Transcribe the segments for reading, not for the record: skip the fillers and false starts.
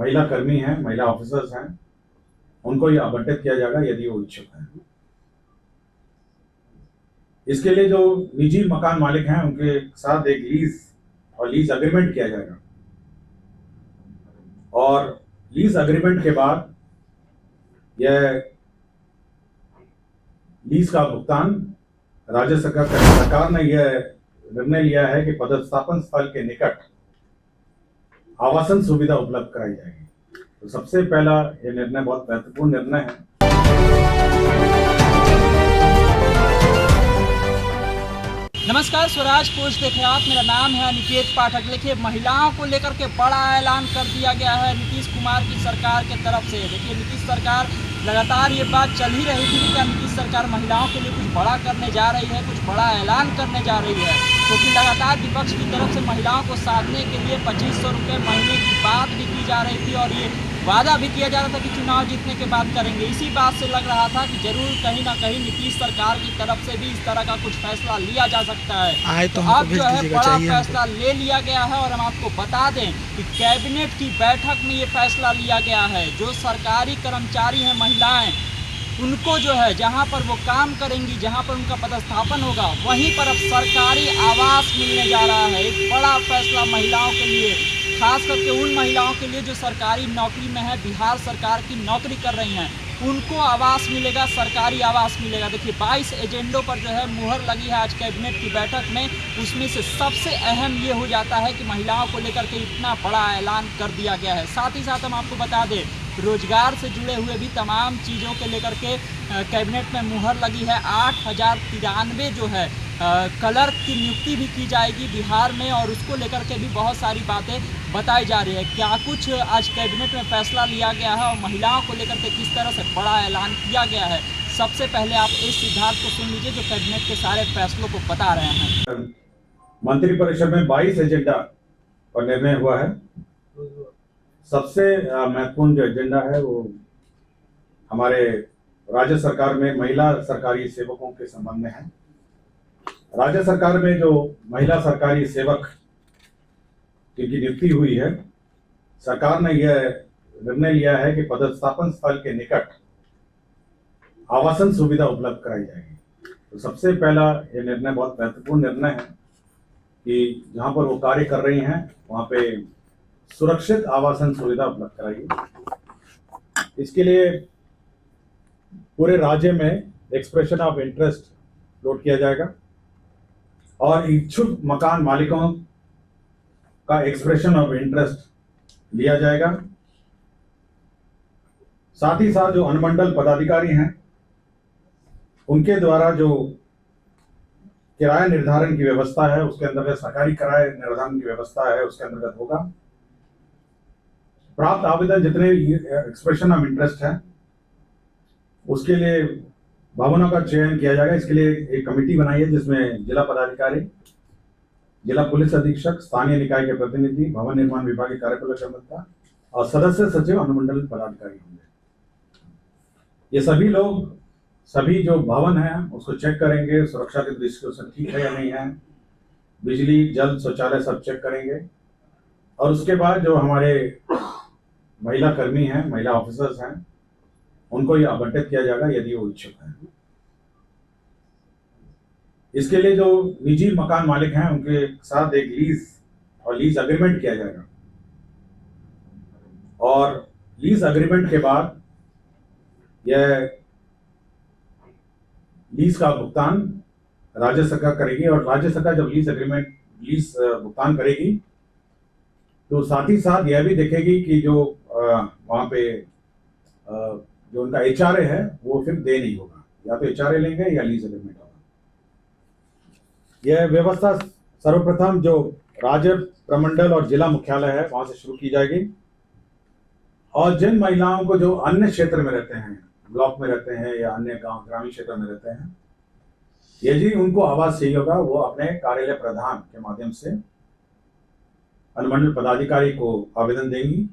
महिला कर्मी हैं, महिला ऑफिसर्स हैं, उनको ये आवंटित किया जाएगा यदि वो इच्छुक हैं। इसके लिए जो निजी मकान मालिक हैं उनके साथ एक लीज अग्रीमेंट किया जाएगा और लीज अग्रीमेंट के बाद यह लीज का भुगतान राज्य सरकार ने यह निर्णय लिया है कि पदस्थापन स्थल के निकट आवासन सुविधा उपलब्ध कराई जाएगी। तो सबसे पहला यह निर्णय बहुत महत्वपूर्ण निर्णय है। नमस्कार, स्वराज पोस्ट देख रहे हैं आप। मेरा नाम है अनिकेत पाठक। देखिए, महिलाओं को लेकर के बड़ा ऐलान कर दिया गया है नीतीश कुमार की सरकार के तरफ से। देखिए, नीतीश सरकार लगातार ये बात चल ही रही थी कि क्या नीतीश सरकार महिलाओं के लिए कुछ बड़ा करने जा रही है, कुछ बड़ा ऐलान करने जा रही है। क्योंकि लगातार विपक्ष की तरफ से महिलाओं को साधने के लिए 2500 रुपये महीने की बात भी की जा रही थी और ये वादा भी किया जा रहा था कि चुनाव जीतने के बाद करेंगे। इसी बात से लग रहा था कि जरूर कहीं ना कहीं नीतीश सरकार की तरफ से भी इस तरह का कुछ फैसला लिया जा सकता है। तो अब जो है बड़ा फैसला ले लिया गया है और हम आपको बता दें कि कैबिनेट की बैठक में ये फैसला लिया गया है। जो सरकारी कर्मचारी हैं महिलाएं, उनको जो है जहां पर वो काम करेंगी, जहां पर उनका पदस्थापन होगा, वहीं पर अब सरकारी आवास मिलने जा रहा है। एक बड़ा फैसला महिलाओं के लिए, खास करके उन महिलाओं के लिए जो सरकारी नौकरी में है, बिहार सरकार की नौकरी कर रही हैं, उनको आवास मिलेगा, सरकारी आवास मिलेगा। देखिए, 22 एजेंडों पर जो है मुहर लगी है आज कैबिनेट की बैठक में। उसमें से सबसे अहम ये हो जाता है कि महिलाओं को लेकर के इतना बड़ा ऐलान कर दिया गया है। साथ ही साथ हम आपको बता दें, रोजगार से जुड़े हुए भी तमाम चीज़ों के लेकर के कैबिनेट में मुहर लगी है। 8093 जो है क्लर्क की नियुक्ति भी की जाएगी बिहार में और उसको लेकर के भी बहुत सारी बातें बताई जा रही है। क्या कुछ आज कैबिनेट में फैसला लिया गया है और महिलाओं को लेकर के किस तरह से बड़ा ऐलान किया गया है, सबसे पहले आप इस सिद्धार्थ को सुन लीजिए जो कैबिनेट के सारे फैसलों को बता रहे हैं। मंत्रिपरिषद में 22 एजेंडा पर निर्णय हुआ है। सबसे महत्वपूर्ण जो एजेंडा है वो हमारे राज्य सरकार में महिला सरकारी सेवकों के संबंध में है। राज्य सरकार में जो महिला सरकारी सेवक जिनकी नियुक्ति हुई है, सरकार ने यह निर्णय लिया है कि पदस्थापन स्थल के निकट आवासन सुविधा उपलब्ध कराई जाएगी। तो सबसे पहला यह निर्णय बहुत महत्वपूर्ण निर्णय है कि जहां पर वो कार्य कर रही हैं वहां पे सुरक्षित आवासन सुविधा उपलब्ध कराएगी। इसके लिए पूरे राज्य में एक्सप्रेशन ऑफ इंटरेस्ट लोड किया जाएगा और इच्छुक मकान मालिकों का एक्सप्रेशन ऑफ इंटरेस्ट लिया जाएगा। साथ ही साथ जो अनुमंडल पदाधिकारी हैं उनके द्वारा जो किराया निर्धारण की व्यवस्था है, उसके अंतर्गत सरकारी किराया निर्धारण की व्यवस्था है, उसके अंतर्गत होगा। प्राप्त आवेदन जितने एक्सप्रेशन ऑफ इंटरेस्ट है उसके लिए भवनों का चयन किया जाएगा। इसके लिए एक कमेटी बनाई है जिसमें जिला पदाधिकारी, जिला पुलिस अधीक्षक, स्थानीय निकाय के प्रतिनिधि, भवन निर्माण विभाग के कार्यपालक अभियंता और सदस्य सचिव अनुमंडल पदाधिकारी होंगे। ये सभी लोग सभी जो भवन है उसको चेक करेंगे, सुरक्षा की दृष्टि से ठीक है या नहीं है, बिजली, जल, शौचालय सब चेक करेंगे। और उसके बाद जो हमारे महिला कर्मी हैं, महिला ऑफिसर्स हैं, उनको ये आवंटित किया जाएगा यदि वो इच्छुक हैं। इसके लिए जो निजी मकान मालिक हैं उनके साथ एक लीज अग्रीमेंट किया जाएगा और लीज अग्रीमेंट के बाद यह लीज का भुगतान राज्य सरकार करेगी और राज्य सरकार जब लीज भुगतान करेगी तो साथ ही साथ यह भी देखेगी कि जो वहां पे जो उनका एचआरए है वो फिर दे नहीं होगा, या तो एचआरए लेंगे या लीज एग्रीमेंट होगा। यह व्यवस्था सर्वप्रथम जो राज्य प्रमंडल और जिला मुख्यालय है वहां से शुरू की जाएगी और जिन महिलाओं को जो अन्य क्षेत्र में रहते हैं, ब्लॉक में रहते हैं या अन्य गांव ग्रामीण क्षेत्र में रहते हैं, यदि उनको आवास चाहिए होगा वो अपने कार्यालय प्रधान के माध्यम से अनुमंडल पदाधिकारी को आवेदन देंगी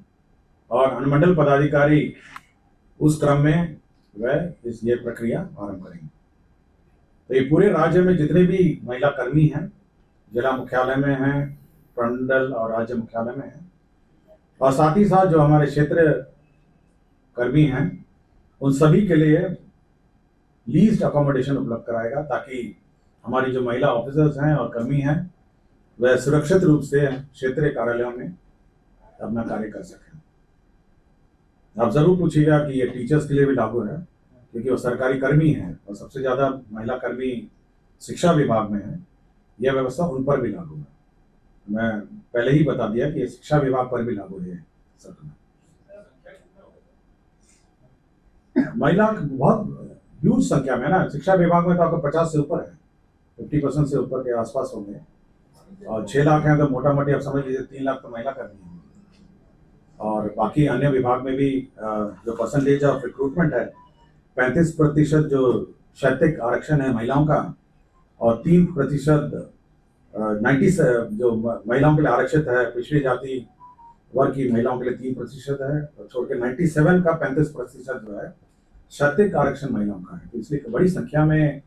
और अनुमंडल पदाधिकारी उस क्रम में वह ये प्रक्रिया आरंभ करेंगे। तो ये पूरे राज्य में जितने भी महिला कर्मी हैं, जिला मुख्यालय में हैं, प्रमंडल और राज्य मुख्यालय में हैं, और साथ ही साथ जो हमारे क्षेत्र कर्मी हैं उन सभी के लिए लीज्ड अकोमोडेशन उपलब्ध कराएगा, ताकि हमारी जो महिला ऑफिसर्स हैं और कर्मी हैं वह सुरक्षित रूप से क्षेत्रीय कार्यालयों में अपना कार्य कर सकें। आप जरूर पूछिएगा कि ये टीचर्स के लिए भी लागू है, क्योंकि वो सरकारी कर्मी हैं और सबसे ज्यादा महिला कर्मी शिक्षा विभाग में है। यह व्यवस्था उन पर भी लागू है। मैं पहले ही बता दिया कि ये शिक्षा विभाग पर भी लागू है। महिला बहुत ह्यूज संख्या में ना, शिक्षा विभाग में तो आपको 50 से ऊपर है, 50% से ऊपर के आसपास होंगे, और 6 लाख हैं तो मोटा मोटी आप समझ लीजिए 3 लाख तो महिला कर्मी हैं। और बाकी अन्य विभाग में भी जो परसेंटेज ऑफ रिक्रूटमेंट है 35% जो शैक्षिक आरक्षण है महिलाओं का, और 3% 90 जो महिलाओं के लिए आरक्षित है, पिछड़ी जाति वर्ग की महिलाओं के लिए 3% है, और छोड़ के 97 का 35% जो है शैक्षिक आरक्षण महिलाओं का है। तो इसलिए बड़ी संख्या में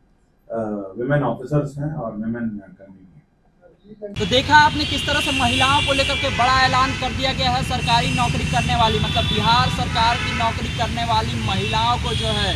विमेन ऑफिसर्स हैं और विमेन कर्मी हैं। तो देखा आपने किस तरह से महिलाओं को लेकर के बड़ा ऐलान कर दिया गया है। सरकारी नौकरी करने वाली, मतलब बिहार सरकार की नौकरी करने वाली महिलाओं को जो है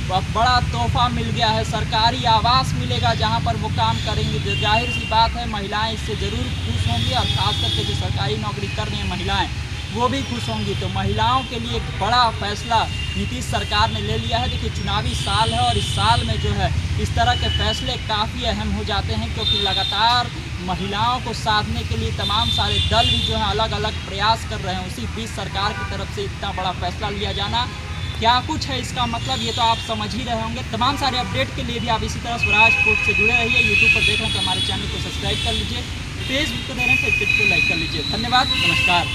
बड़ा तोहफा मिल गया है। सरकारी आवास मिलेगा जहां पर वो काम करेंगे। तो जाहिर सी बात है महिलाएं इससे ज़रूर खुश होंगी, और ख़ास करके जो सरकारी नौकरी कर रही हैं महिलाएं वो भी खुश होंगी। तो महिलाओं के लिए एक बड़ा फैसला नीतीश सरकार ने ले लिया है। देखिए चुनावी साल है, और इस साल में जो है इस तरह के फैसले काफ़ी अहम हो जाते हैं, क्योंकि लगातार महिलाओं को साधने के लिए तमाम सारे दल भी जो है अलग अलग प्रयास कर रहे हैं। उसी बीच सरकार की तरफ से इतना बड़ा फैसला लिया जाना क्या कुछ है इसका मतलब, ये तो आप समझ ही रहे होंगे। तमाम सारे अपडेट के लिए भी आप इसी तरह स्वराज पोस्ट से जुड़े रहिए। यूट्यूब पर देख रहे हैं तो हमारे चैनल को सब्सक्राइब कर लीजिए, फेसबुक को देख रहे हैं फेसबुक को लाइक कर लीजिए। धन्यवाद, नमस्कार।